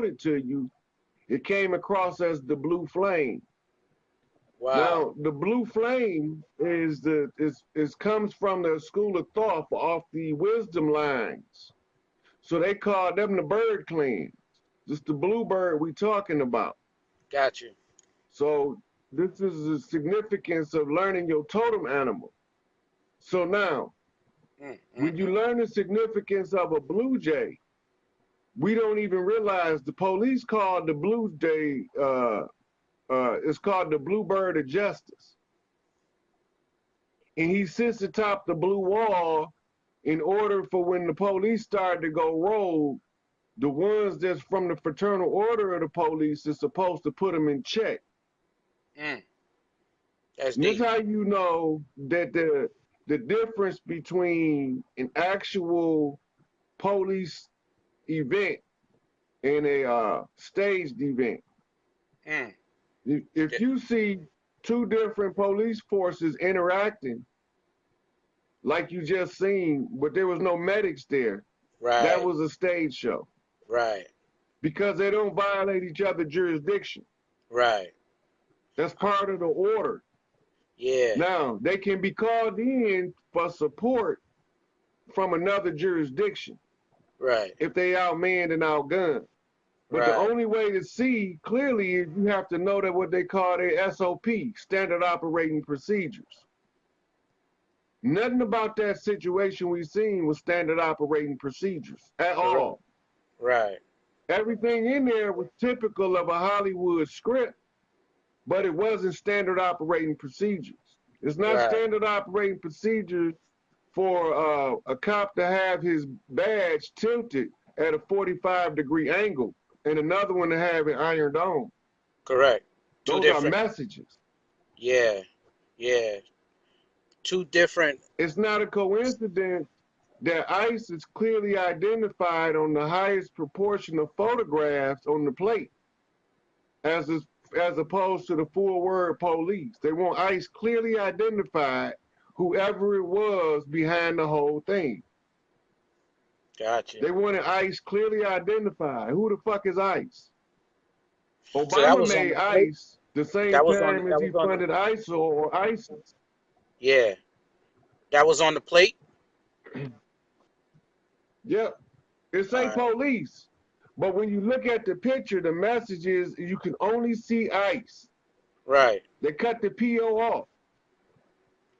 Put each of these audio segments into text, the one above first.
it to you, it came across as the blue flame. Wow. Now, the blue flame comes from the school of thought off the wisdom lines. So they call them the bird clans. Just the blue bird we talking about. Got you. So this is the significance of learning your totem animal. So now, when you learn the significance of a blue jay, we don't even realize the police called the blue jay, it's called the bluebird of justice. And he sits atop the blue wall in order for when the police start to go rogue, the ones that's from the fraternal order of the police is supposed to put them in check. That's And this deep. how you know that the difference between an actual police event and a staged event. If you see two different police forces interacting, like you just seen, but there was no medics there, Right. that was a stage show. Right. Because they don't violate each other's jurisdiction. Right. That's part of the order. Yeah. Now, they can be called in for support from another jurisdiction. Right. If they outmanned and outgunned. But the only way to see clearly is you have to know that what they call their SOP, standard operating procedures. Nothing about that situation we seen was standard operating procedures at all. Right. Everything in there was typical of a Hollywood script, but it wasn't standard operating procedures. It's not standard operating procedures for a cop to have his badge tilted at a 45-degree angle and another one to have it ironed on. Correct. Those are messages. Yeah. Yeah. Two different. It's not a coincidence that ICE is clearly identified on the highest proportion of photographs on the plate as opposed to the full word police. They want ICE clearly identified whoever it was behind the whole thing. Gotcha. They wanted ICE clearly identified. Who the fuck is ICE? Obama made ICE the same time as he funded ISIL or ISIS. Yeah. That was on the plate? Yep. It say police. But when you look at the picture, the message is you can only see ICE. Right. They cut the PO off.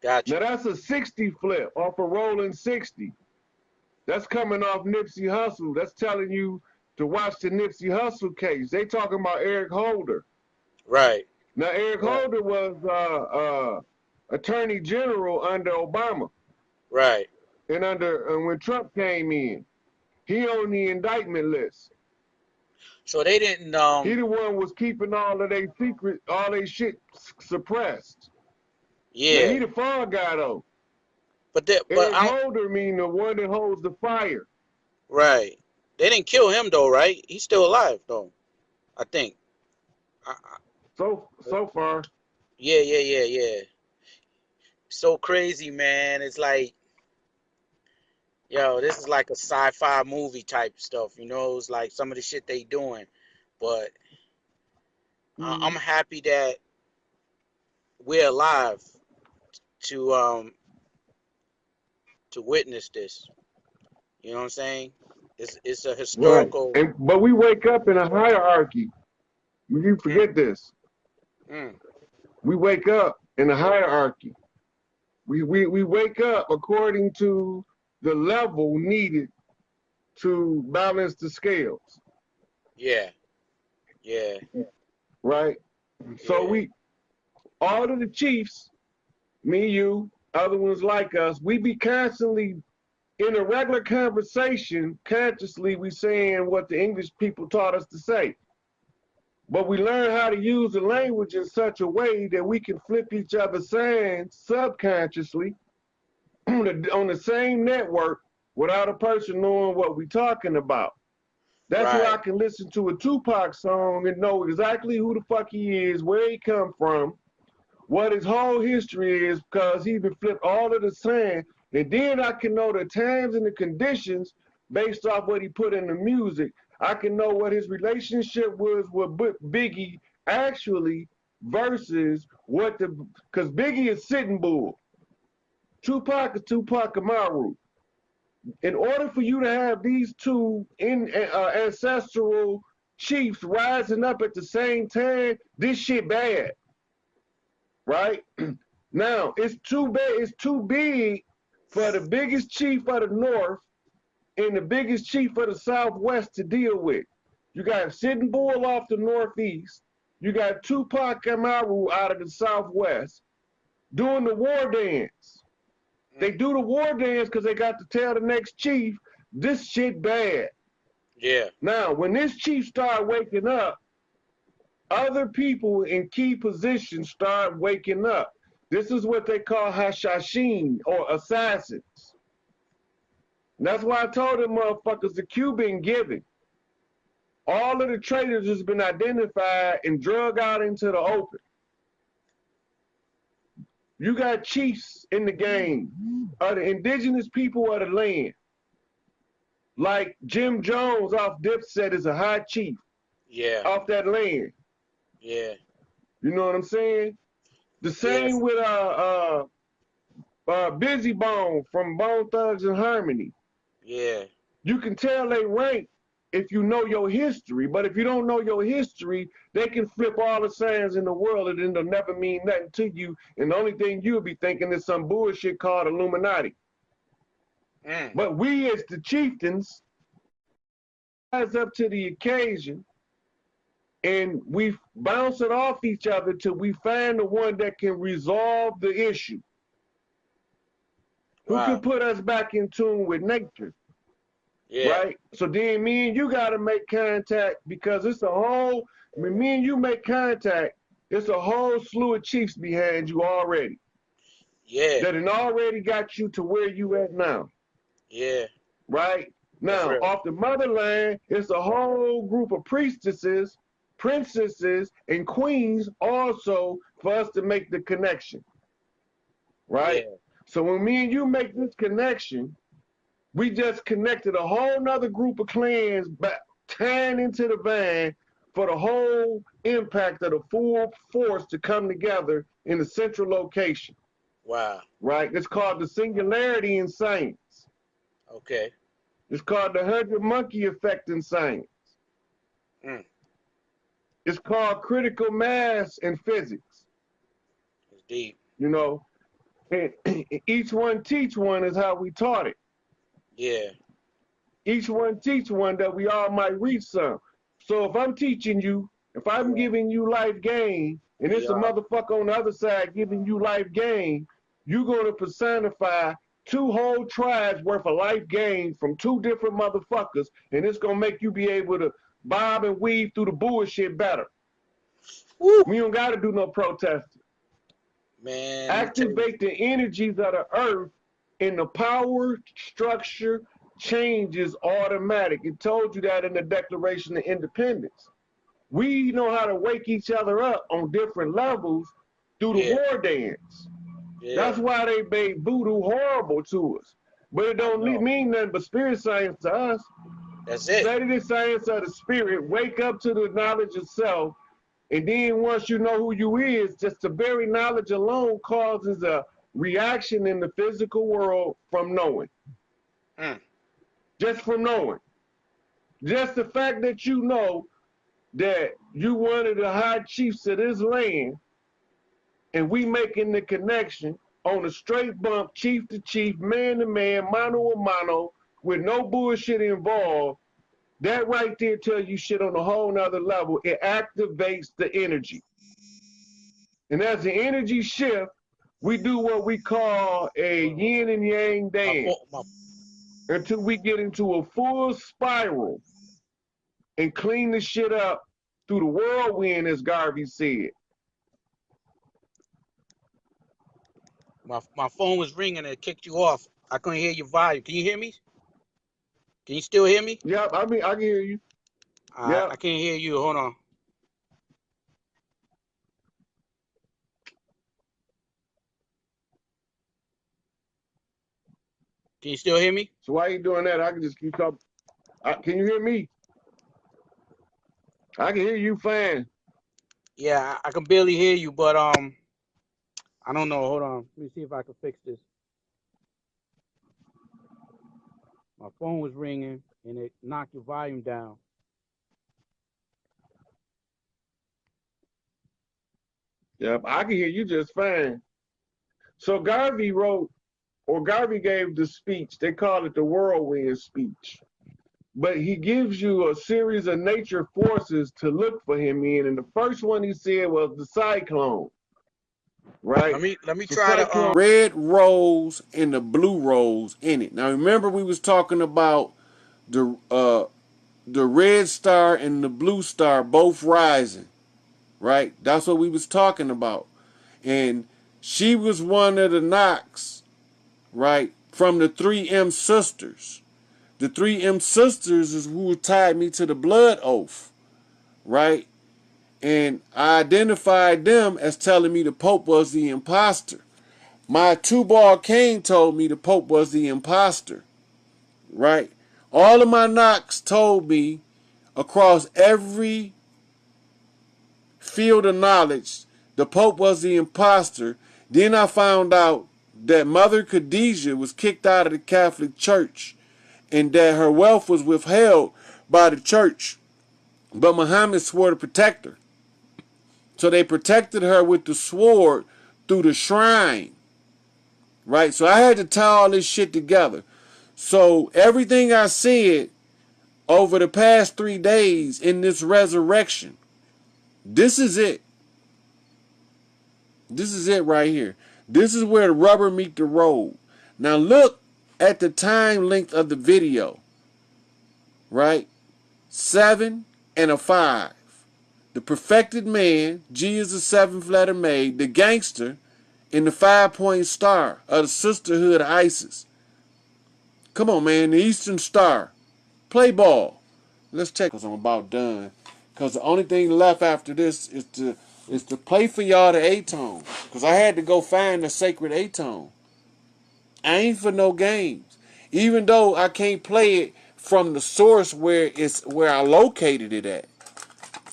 Gotcha. Now that's a 60 flip off a rolling 60. That's coming off Nipsey Hussle. That's telling you to watch the Nipsey Hussle case. They talking about Eric Holder. Right. Now Eric Holder was Attorney General under Obama. Right. And when Trump came in, he on the indictment list. So they didn't. He the one was keeping all of their secret, all their shit suppressed. Yeah. Now, he the fall guy though. But Eric Holder mean the one that holds the fire. Right. They didn't kill him though, right? He's still alive though, I think. So far. Yeah. So crazy, man. It's like, yo, this is like a sci-fi movie type stuff, you know? It's like some of the shit they doing. But I'm happy that we're alive to witness this. You know what I'm saying? It's a historical. Right. But we wake up in a hierarchy. You forget this. We wake up in a hierarchy. We wake up according to the level needed to balance the scales. Yeah. Right? So all of the chiefs, me, you, other ones like us, we be constantly in a regular conversation, consciously we saying what the English people taught us to say. But we learn how to use the language in such a way that we can flip each other's signs subconsciously on the same network without a person knowing what we're talking about. That's why I can listen to a Tupac song and know exactly who the fuck he is, where he come from, what his whole history is, because he been flipped all of the signs. And then I can know the times and the conditions based off what he put in the music. I can know what his relationship was with Biggie actually versus what the, because Biggie is Sitting Bull. Tupac is Tupac Amaru. In order for you to have these two ancestral chiefs rising up at the same time, this shit bad, right? Now it's too bad. It's too big for the biggest chief of the North and the biggest chief of the Southwest to deal with. You got Sitting Bull off the Northeast. You got Tupac Amaru out of the Southwest doing the war dance. They do the war dance because they got to tell the next chief, this shit bad. Yeah. Now, when this chief start waking up, other people in key positions start waking up. This is what they call hashashin, or assassins. And that's why I told them motherfuckers the cue been given. All of the traitors has been identified and drug out into the open. You got chiefs in the game of the indigenous people of the land. Like Jim Jones off Dipset is a high chief. Yeah. Off that land. Yeah. You know what I'm saying? The same with Busy Bone from Bone Thugs and Harmony. Yeah. You can tell they rank if you know your history, but if you don't know your history, they can flip all the signs in the world and it'll never mean nothing to you. And the only thing you'll be thinking is some bullshit called Illuminati. But we as the chieftains rise up to the occasion and we bounce it off each other till we find the one that can resolve the issue. Who can put us back in tune with nature. Yeah. Right? So then me and you got to make contact because it's a whole, when me and you make contact, it's a whole slew of chiefs behind you already. Yeah. That had already got you to where you at now. Yeah. Right? Now, off the motherland, it's a whole group of priestesses, princesses, and queens also for us to make the connection. Right? Yeah. So when me and you make this connection, we just connected a whole nother group of clans back, tying into the van for the whole impact of the full force to come together in the central location. Wow. Right? It's called the singularity in science. Okay. It's called the 100 monkey effect in science. It's called critical mass in physics. It's deep. You know, and each one teach one is how we taught it. Yeah. Each one teach one that we all might reach some. So if I'm teaching you, if I'm giving you life gain, and it's a motherfucker on the other side giving you life gain, you're going to personify two whole tribes worth of life gain from two different motherfuckers, and it's going to make you be able to bob and weave through the bullshit better. Woo. We don't got to do no protesting. Man. Activate the energies of the earth, and the power structure changes automatic. It told you that in the Declaration of Independence. We know how to wake each other up on different levels through the war dance. That's why they made voodoo horrible to us. But it don't mean nothing but spirit science to us. That's it. Study the science of the spirit, wake up to the knowledge of self, and then once you know who you is, just the very knowledge alone causes a reaction in the physical world from knowing. Just from knowing. Just the fact that you know that you one of the high chiefs of this land, and we making the connection on a straight bump, chief to chief, man to man, mano a mano, with no bullshit involved, that right there tell you shit on a whole nother level. It activates the energy. And as the energy shift, we do what we call a yin and yang dance until we get into a full spiral and clean the shit up through the whirlwind, as Garvey said. My phone was ringing and it kicked you off. I couldn't hear your volume. Can you hear me? Can you still hear me? Yep, I mean, I can hear you. I can't hear you. Hold on. Can you still hear me? So why are you doing that? I can just keep talking. Can you hear me? I can hear you fine. Yeah, I can barely hear you, but I don't know. Hold on. Let me see if I can fix this. My phone was ringing and it knocked your volume down. Yep, I can hear you just fine. So Garvey wrote, or Garvey gave the speech. They call it the whirlwind speech. But he gives you a series of nature forces to look for him in. And the first one he said was the cyclone, right? Let me So try to cyclone. Red rose and the blue rose in it. Now remember we was talking about the red star and the blue star both rising, right? That's what we was talking about. And she was one of the knocks, right, from the 3M sisters. The 3M sisters is who tied me to the blood oath, right? And I identified them as telling me the Pope was the imposter. My two-ball cane told me the Pope was the imposter, right? All of my knocks told me across every field of knowledge the Pope was the imposter. Then I found out that Mother Khadijah was kicked out of the Catholic Church and that her wealth was withheld by the church. But Muhammad swore to protect her. So they protected her with the sword through the shrine, right? So I had to tie all this shit together. So everything I said over the past 3 days in this resurrection, this is it. This is it right here. This is where the rubber meet the road. Now look at the time length of the video, right? 7 and a 5. The perfected man, G is the 7th letter made, the gangster, and the 5-point star of the sisterhood of ISIS. Come on, man, the Eastern Star. Play ball. Let's check, because I'm about done. Because the only thing left after this is to play for y'all the A-tone. Because I had to go find the sacred A-tone. I ain't for no games. Even though I can't play it from the source where I located it at.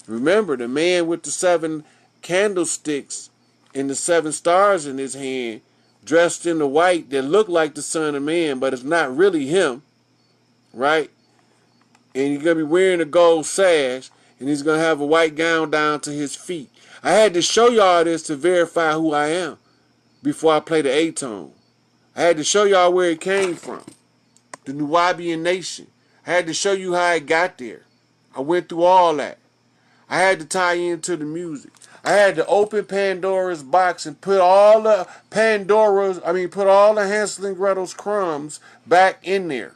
Remember, the man with the 7 candlesticks and the 7 stars in his hand, dressed in the white that looked like the Son of Man, but it's not really him, right? And he's going to be wearing a gold sash, and he's going to have a white gown down to his feet. I had to show y'all this to verify who I am before I play the A-tone. I had to show y'all where it came from, the Nubian nation. I had to show you how it got there. I went through all that. I had to tie into the music. I had to open Pandora's box and put all the put all the Hansel and Gretel's crumbs back in there,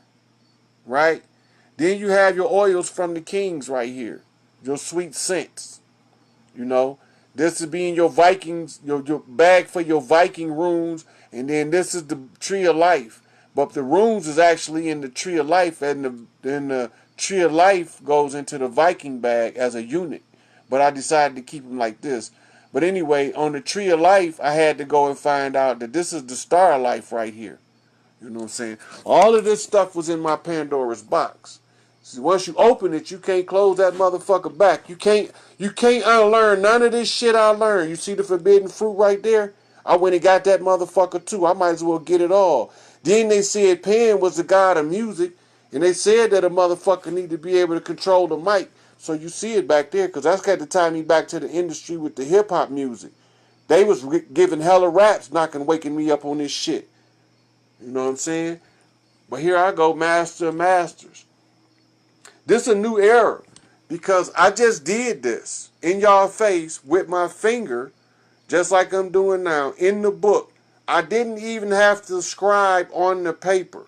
right? Then you have your oils from the kings right here, your sweet scents, you know. This is being your Vikings, your bag for your Viking runes, and then this is the tree of life. But the runes is actually in the tree of life, and the tree of life goes into the Viking bag as a unit. But I decided to keep them like this. But anyway, on the tree of life, I had to go and find out that this is the star of life right here. You know what I'm saying? All of this stuff was in my Pandora's box. See, once you open it, you can't close that motherfucker back. You can't unlearn none of this shit I learned. You see the forbidden fruit right there? I went and got that motherfucker too. I might as well get it all. Then they said Pan was the god of music, and they said that a motherfucker need to be able to control the mic. So you see it back there, because that's got to tie me back to the industry with the hip-hop music. They was giving hella raps, waking me up on this shit. You know what I'm saying? But here I go, master of masters. This is a new era, because I just did this in y'all face with my finger, just like I'm doing now, in the book. I didn't even have to scribe on the paper.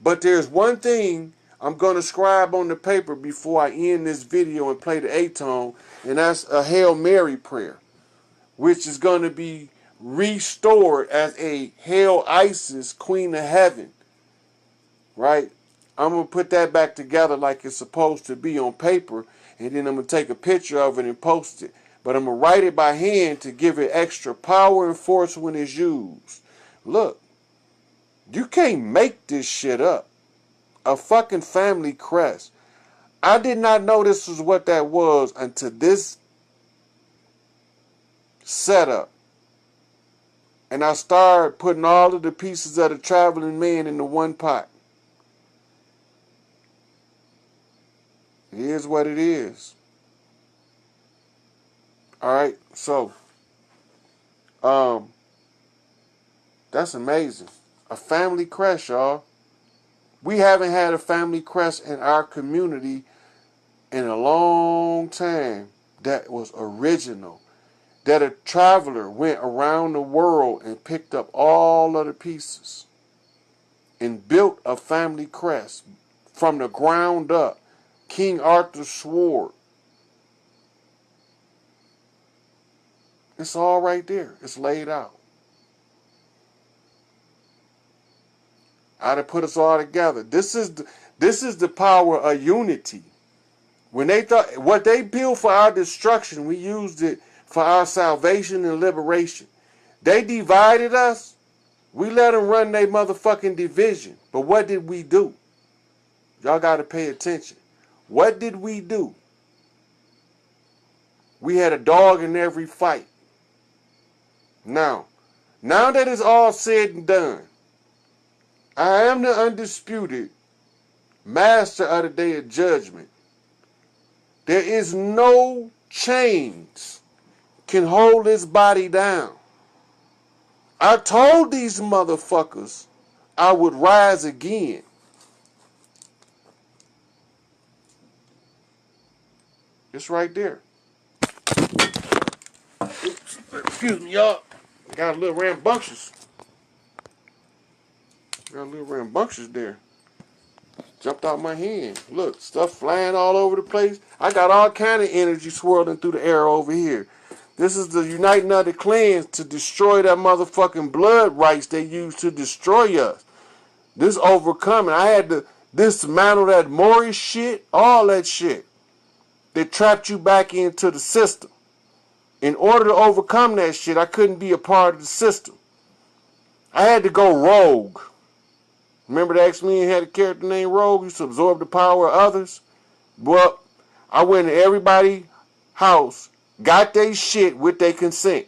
But there's one thing I'm going to scribe on the paper before I end this video and play the A-tone, and that's a Hail Mary prayer, which is going to be restored as a Hail Isis, Queen of Heaven, right? I'm going to put that back together like it's supposed to be on paper, and then I'm going to take a picture of it and post it. But I'm going to write it by hand to give it extra power and force when it's used. Look, you can't make this shit up. A fucking family crest. I did not know this was what that was until this setup. And I started putting all of the pieces of the traveling man into one pot. It is what it is. Alright, so that's amazing. A family crest, y'all. We haven't had a family crest in our community in a long time that was original. That a traveler went around the world and picked up all of the pieces and built a family crest from the ground up. King Arthur's sword. It's all right there. It's laid out. I'd have put us all together. This is the power of unity. When they thought what they built for our destruction, we used it for our salvation and liberation. They divided us. We let them run their motherfucking division. But what did we do? Y'all got to pay attention. What did we do? We had a dog in every fight. Now that it's all said and done, I am the undisputed master of the day of judgment. There is no chains can hold this body down. I told these motherfuckers I would rise again. It's right there. Oops, excuse me, y'all. Got a little rambunctious. There. Jumped out my hand. Look, stuff flying all over the place. I got all kind of energy swirling through the air over here. This is the uniting of the clans to destroy that motherfucking blood rights they used to destroy us. This overcoming. I had to dismantle that Moorish shit, all that shit that trapped you back into the system. In order to overcome that shit, I couldn't be a part of the system. I had to go rogue. Remember the X-Men had a character named Rogue? Used to absorb the power of others. Well, I went to everybody's house, got their shit with their consent.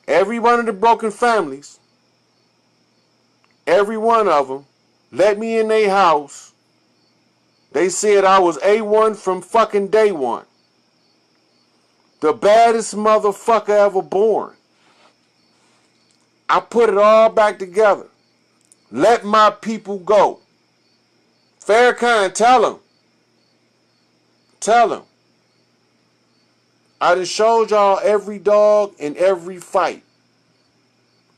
Every one of the broken families, every one of them, let me in their house. They said I was A1 from fucking day one. The baddest motherfucker ever born. I put it all back together. Let my people go. Farrakhan, tell them. Tell them. I done showed y'all every dog in every fight.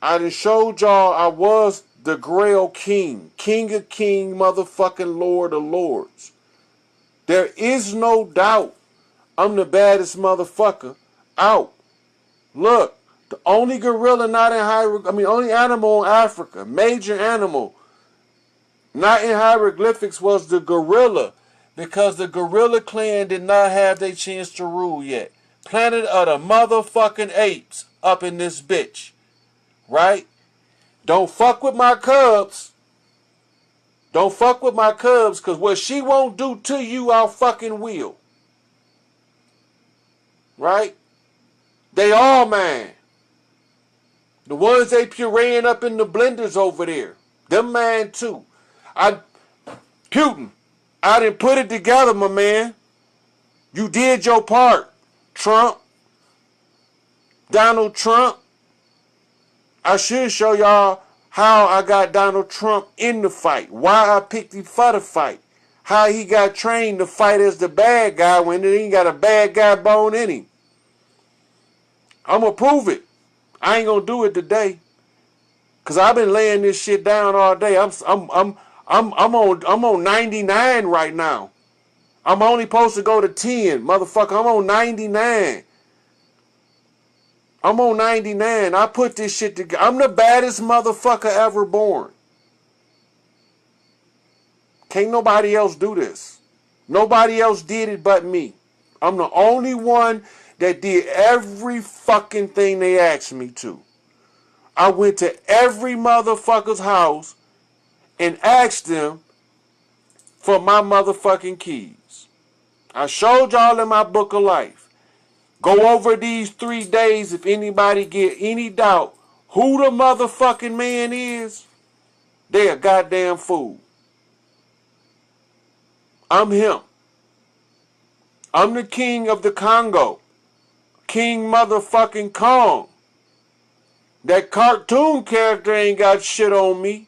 I done showed y'all I was the Grail King. King of King, motherfucking Lord of Lords. There is no doubt I'm the baddest motherfucker out. Look. The only gorilla not in only animal in Africa, major animal, not in hieroglyphics was the gorilla, because the gorilla clan did not have their chance to rule yet. Planet of the motherfucking apes up in this bitch, right? Don't fuck with my cubs. Don't fuck with my cubs, because what she won't do to you, I'll fucking will. Right? They all mine. The ones they pureeing up in the blenders over there. Them man too. Putin, I didn't put it together, my man. You did your part. Trump. Donald Trump. I should show y'all how I got Donald Trump in the fight. Why I picked him for the fight. How he got trained to fight as the bad guy when he ain't got a bad guy bone in him. I'm going to prove it. I ain't gonna do it today, cause I've been laying this shit down all day. I'm on 99 right now. I'm only supposed to go to 10, motherfucker. I'm on 99. I'm on 99. I put this shit together. I'm the baddest motherfucker ever born. Can't nobody else do this. Nobody else did it but me. I'm the only one that did every fucking thing they asked me to. I went to every motherfucker's house and asked them for my motherfucking kids. I showed y'all in my book of life. Go over these 3 days if anybody get any doubt who the motherfucking man is. They a goddamn fool. I'm him. I'm the king of the Congo. King motherfucking Kong. That cartoon character ain't got shit on me.